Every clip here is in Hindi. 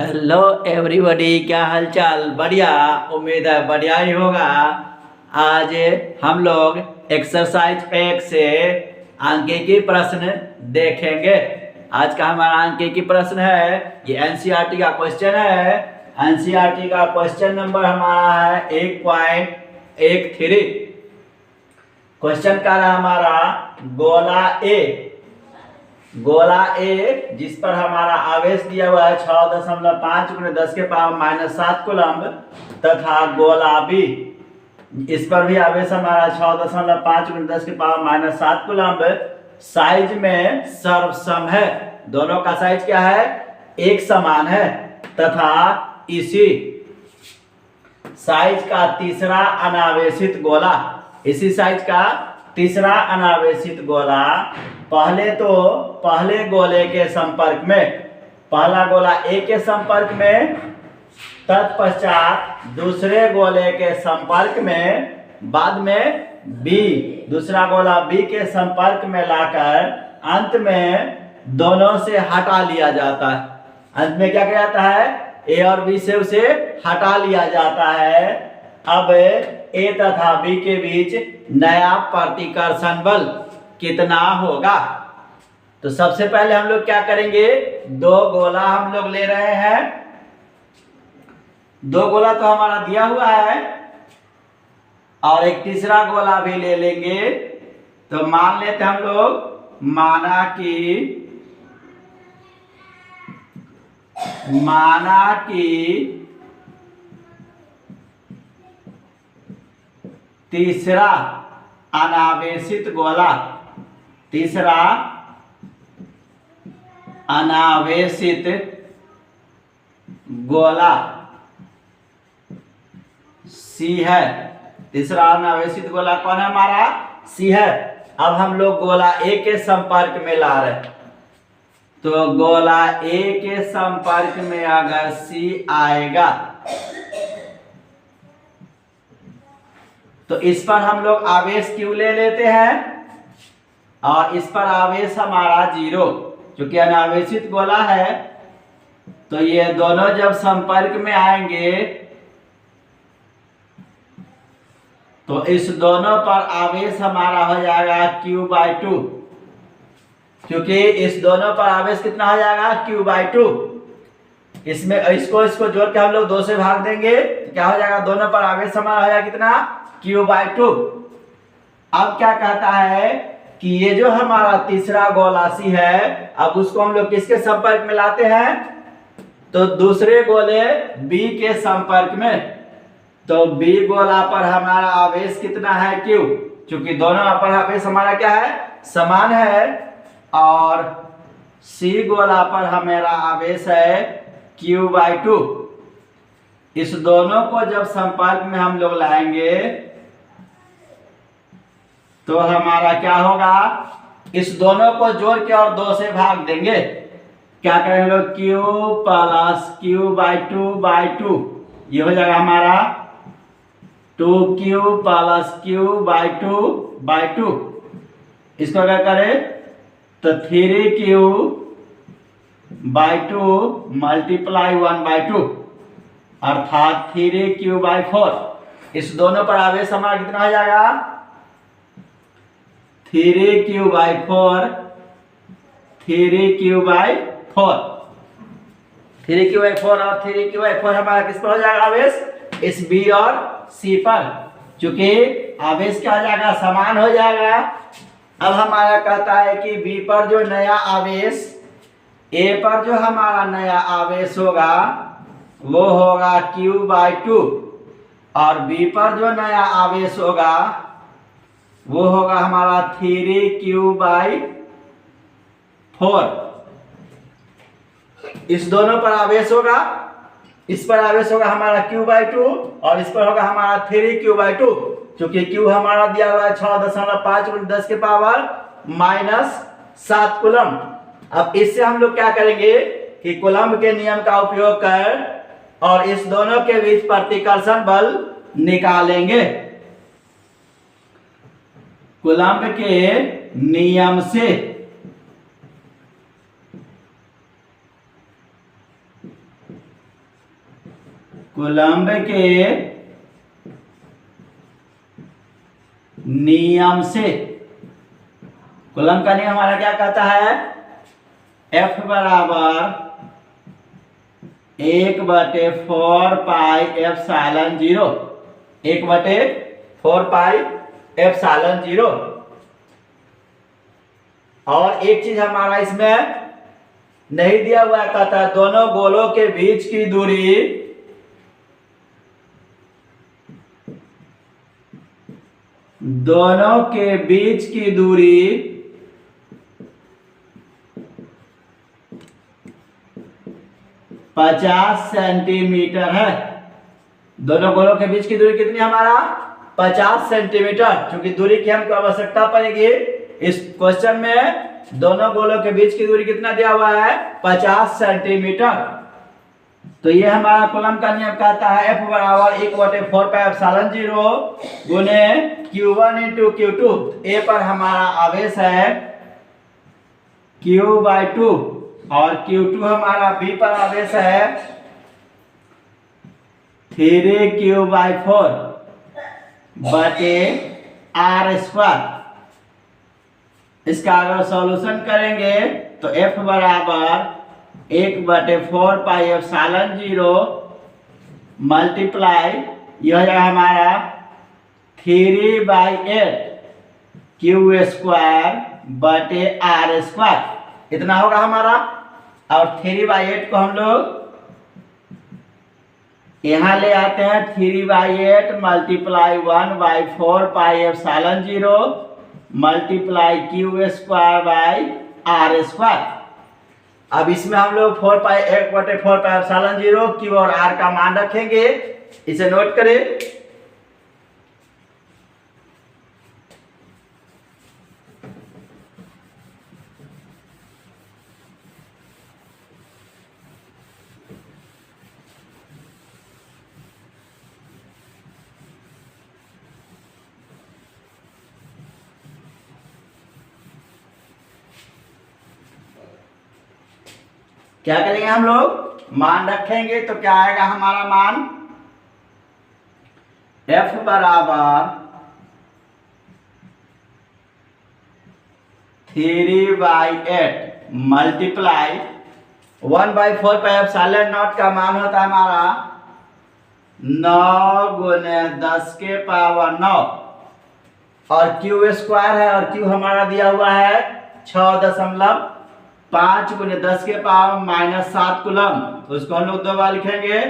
हेलो एवरीबॉडी, क्या हाल चाल? बढ़िया। उम्मीद है बढ़िया ही होगा। आज हम लोग एक्सरसाइज 1 से सांख्यिकी प्रश्न देखेंगे। आज का हमारा सांख्यिकी प्रश्न है, ये एनसीईआरटी का क्वेश्चन है। एनसीईआरटी का क्वेश्चन नंबर हमारा है 1.13। क्वेश्चन का रहा हमारा गोला ए जिस पर हमारा आवेश दिया हुआ है 6.5 × 10⁻⁷ कूलम्ब तथा गोला बी, इस पर भी आवेश हमारा 6.5 × 10⁻⁷ कूलम्ब साइज में सर्वसम है। दोनों का साइज क्या है? एक समान है तथा इसी साइज का तीसरा अनावेशित गोला, इसी साइज का तीसरा अनावेशित गोला पहले गोले के संपर्क में, पहला गोला ए के संपर्क में, तत्पश्चात दूसरे गोले के संपर्क में, बाद में बी, दूसरा गोला बी के संपर्क में लाकर अंत में दोनों से हटा लिया जाता है। अंत में क्या किया जाता है? ए और बी से उसे हटा लिया जाता है। अब ए तथा बी के बीच नया प्रतिकर्षण बल कितना होगा? तो सबसे पहले हम लोग क्या करेंगे, दो गोला हम लोग ले रहे हैं। दो गोला तो हमारा दिया हुआ है और एक तीसरा गोला भी ले लेंगे। तो मान लेते हम लोग, माना कि तीसरा अनावेशित गोला, तीसरा अनावेशित गोला सी है। तीसरा अनावेशित गोला कौन है? हमारा सी है। अब हम लोग गोला ए के संपर्क में ला रहे हैं। तो गोला ए के संपर्क में अगर सी आएगा तो इस पर हम लोग आवेश क्यू ले लेते हैं और इस पर आवेश हमारा 0, क्योंकि अनावेशित गोला है। तो ये दोनों जब संपर्क में आएंगे तो इस दोनों पर आवेश हमारा हो जाएगा Q/2, क्योंकि इस दोनों पर आवेश कितना हो जाएगा? Q/2। इसमें इसको जोड़ के हम लोग 2 से भाग देंगे तो क्या हो जाएगा? दोनों पर आवेश हमारा हो जाएगा कितना? Q/2। अब क्या कहता है कि ये जो हमारा तीसरा गोला सी है, अब उसको हम लोग किसके संपर्क में लाते हैं? तो दूसरे गोले बी के संपर्क में। तो बी गोला पर हमारा आवेश कितना है? Q, क्योंकि दोनों पर आवेश हमारा क्या है? समान है। और सी गोला पर हमारा आवेश है Q/2। इस दोनों को जब संपर्क में हम लोग लाएंगे तो हमारा क्या होगा? इस दोनों को जोड़ के और 2 से भाग देंगे। क्या करेंगे लोग? Q + Q/2/2, ये हो जाएगा हमारा 2Q + Q/2/2। इसको अगर करें तो 3Q/2 × 1/2 अर्थात 3Q/4। इस दोनों पर आवेश हमारा कितना हो जाएगा? 3Q/4, 3Q/4, 3Q/4 और 3Q/4 हमारा किस पर हो जाएगा आवेश? इस बी और सी पर, क्योंकि आवेश क्या हो जाएगा? समान हो जाएगा। अब हमारा कहता है कि बी पर जो नया आवेश, ए पर जो हमारा नया आवेश होगा वो होगा Q/2 और बी पर जो नया आवेश होगा वो होगा हमारा 3Q/4। इस दोनों पर आवेश होगा, इस पर आवेश होगा हमारा Q/2 और इस पर होगा हमारा 3Q/2, क्योंकि Q हमारा दिया हुआ है 6.5 × 10⁻⁷ कूलम्ब। अब इससे हम लोग क्या करेंगे कि कूलम्ब के नियम का उपयोग कर और इस दोनों के बीच प्रतिकर्षण बल निकालेंगे। कूलम्ब के नियम से कूलम्ब के नियम से, कूलम्ब का नियम हमारा क्या कहता है, F बराबर 1/4 पाई एप्सिलॉन 0, 1/4 पाई एप्सिलॉन 0। और एक चीज हमारा इसमें नहीं दिया हुआ, कहता है दोनों गोलों के बीच की दूरी दोनों के बीच की दूरी 50 सेंटीमीटर है। दोनों गोलों के बीच की दूरी कितनी हमारा 50 सेंटीमीटर। क्योंकि दूरी की हमको आवश्यकता पड़ेगी, इस क्वेश्चन में दोनों गोलों के बीच की दूरी कितना दिया हुआ है 50 सेंटीमीटर। तो ये हमारा कूलम्ब का नियम कहता है F बराबर 1/4 पाई एप्सिलॉन 0 गुने Q1 इंटू Q2। A पर हमारा आवेश है Q/2 और Q2 हमारा B पर आवेश है 3Q/4 बटे R²। इसका अगर सॉल्यूशन करेंगे तो F बराबर 1/4 पाई एप्सिलॉन 0 मल्टीप्लाई यह है हमारा 3/8 Q² बटे R², इतना होगा हमारा। और 3/8 को हम लोग यहां ले आते हैं, 3/8 multiply 1/4 pi epsilon 0 multiply Q² by R²। अब इसमें हम लोग 1/4 पाई एप्सिलॉन 0 Q और R का मान रखेंगे, इसे नोट करें। क्या करेंगे हम लोग, मान रखेंगे तो क्या आएगा हमारा मान, F बराबर 3/8 मल्टीप्लाई 1/4 पाई एप्सिलॉन नॉट का मान होता है हमारा 9 गुने 10 के पावर 9 और Q² है और Q हमारा दिया हुआ है 6.5 गुने 10 के पावर -7 कूलम्ब। तो उसको हम लोग दो बार लिखेंगे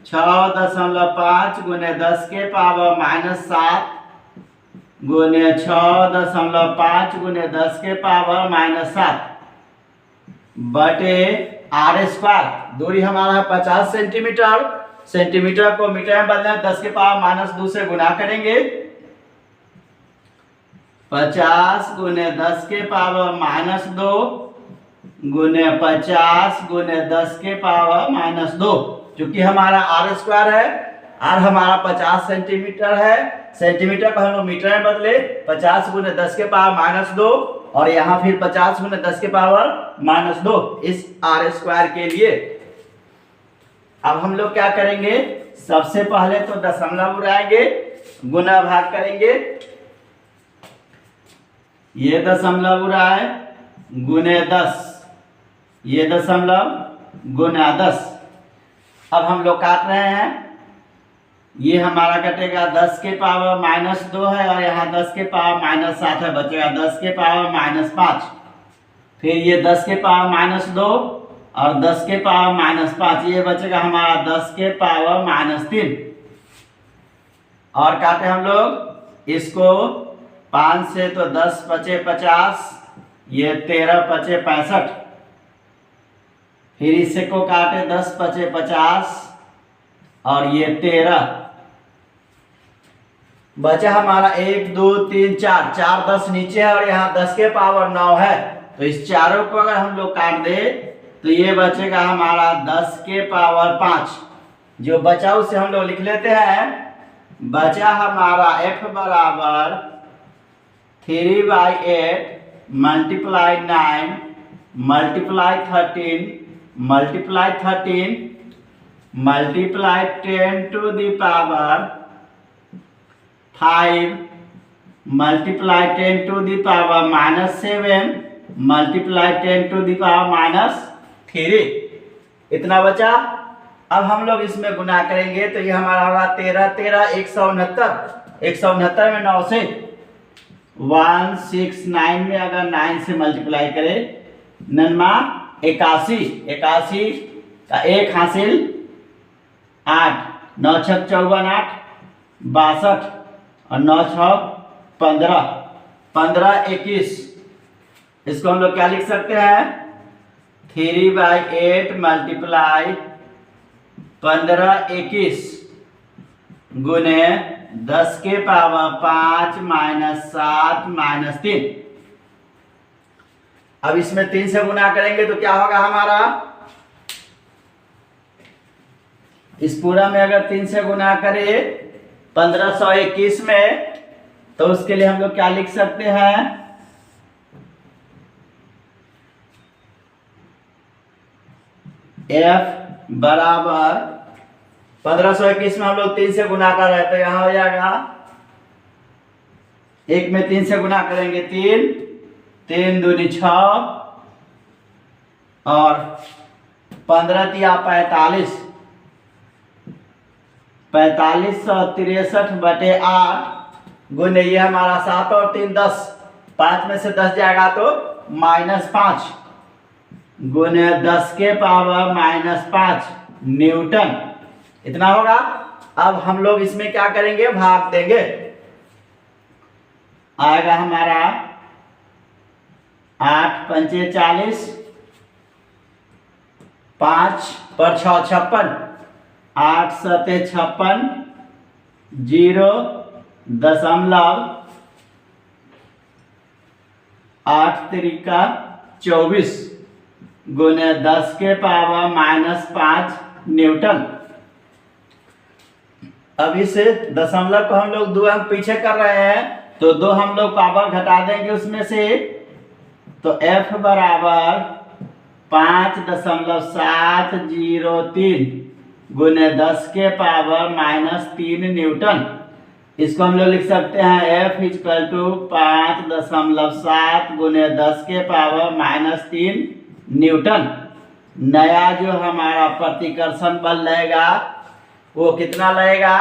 6.5 गुने 10 के पावर -7 गुने 6.5 गुने 10 के पावर -7 बटे R²। दूरी हमारा है 50 सेंटीमीटर, सेंटीमीटर को मीटर में बदले 10 के पावर -2 से गुना करेंगे। 50 गुने 10 के पावर -2 गुने 50 गुने 10 के पावर -2। क्योंकि हमारा R² है, R हमारा 50 सेंटीमीटर है, सेंटीमीटर को हम लोग मीटर में बदले 50 गुने 10 के पावर -2 और यहाँ फिर 50 गुने 10 के पावर -2 इस R² के लिए। अब हम लोग क्या करेंगे, सबसे पहले तो दशमलव उड़ाएंगे, गुना भाग करेंगे, ये दशमलव उड़ाए गुने 10, ये दशमलव गुना 10। अब हम लोग काट रहे हैं, ये हमारा कटेगा 10 के पावर -2 है और यहाँ 10 के पावर -7 है, बचेगा 10 के पावर -5। फिर ये 10 के पावर -2 और 10 के पावर -5, ये बचेगा हमारा 10 के पावर -3। और काटे हम लोग इसको 5 से तो 10 बचे 50, ये 13 बचे 65। फिर इसे को काटे 10 बचे 50 और ये 13 बचा हमारा 1 2 3 4, 4 10 नीचे है और यहाँ 10 के पावर 9 है। तो इस चारों को अगर हम लोग काट दे तो ये बचेगा हमारा 10 के पावर 5। जो बचा उसे हम लोग लिख लेते हैं। बचा हमारा F बराबर 3/8 multiply 9 multiply 13 multiply 13 multiply 10 to the power 5 multiply 10 to the power -7 multiply 10 to the power -3 इतना बचा। अब हम लोग इसमें गुना करेंगे तो ये हमारा होगा 13 13 169 169 में 9 से 169 में अगर 9 से मल्टीप्लाई करें 9 81 81 का 1 हासिल 8 9 6 54 8 62 और 9 6 15 15 21 इसको हम लोग क्या लिख सकते हैं 3/8 मल्टीप्लाई 15 21 गुने 10 के पावर 5 -7 -3। अब इसमें 3 से गुना करेंगे तो क्या होगा हमारा, इस पूरा में अगर 3 से गुना करें 1521 में तो उसके लिए हम लोग क्या लिख सकते हैं F बराबर 1521 में हम लोग 3 से गुना कर रहे हैं तो यहां हो जाएगा 1 में 3 से गुना करेंगे 3 3 दूनी 6 और 15 तिया 45 4563/8 गुने ये हमारा 7 और 3 10 5 में से 10 जाएगा तो -5 गुने 10 के पावर -5 न्यूटन इतना होगा। अब हम लोग इसमें क्या करेंगे भाग देंगे, आएगा हमारा 8 पंचे 40 5 पर 6 56 8 सते 56 0 दशमलव 8 तिरिका 24 गुने 10 के पावर -5 न्यूटन। अब इस दशमलव को हम लोग 2 अंक पीछे कर रहे हैं तो 2 हम लोग पावर घटा देंगे उसमें से तो F बराबर 5.703 गुने 10 के पावर -3 न्यूटन। इसको हम लोग लिख सकते हैं F इक्वल टू 5.7 गुने 10 के पावर -3 न्यूटन। नया जो हमारा प्रतिकर्षण बल लगेगा वो कितना लगेगा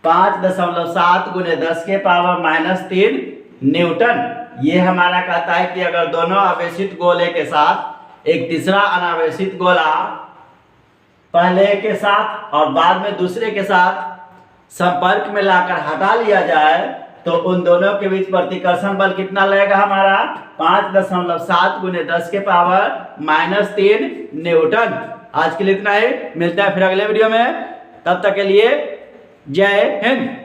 5.7 गुने 10 के पावर -3 न्यूटन। ये हमारा कहता है कि अगर दोनों आवेशित गोले के साथ एक तीसरा अनावेशित गोला पहले के साथ और बाद में दूसरे के साथ संपर्क में लाकर हटा लिया जाए तो उन दोनों के बीच प्रतिकर्षण बल कितना लगेगा हमारा 5.7 गुने 10 के पावर -3 न्यूटन। आज के लिए इतना ही, मिलता है फिर अगले वीडियो में, तब तक के लिए जय हिंद।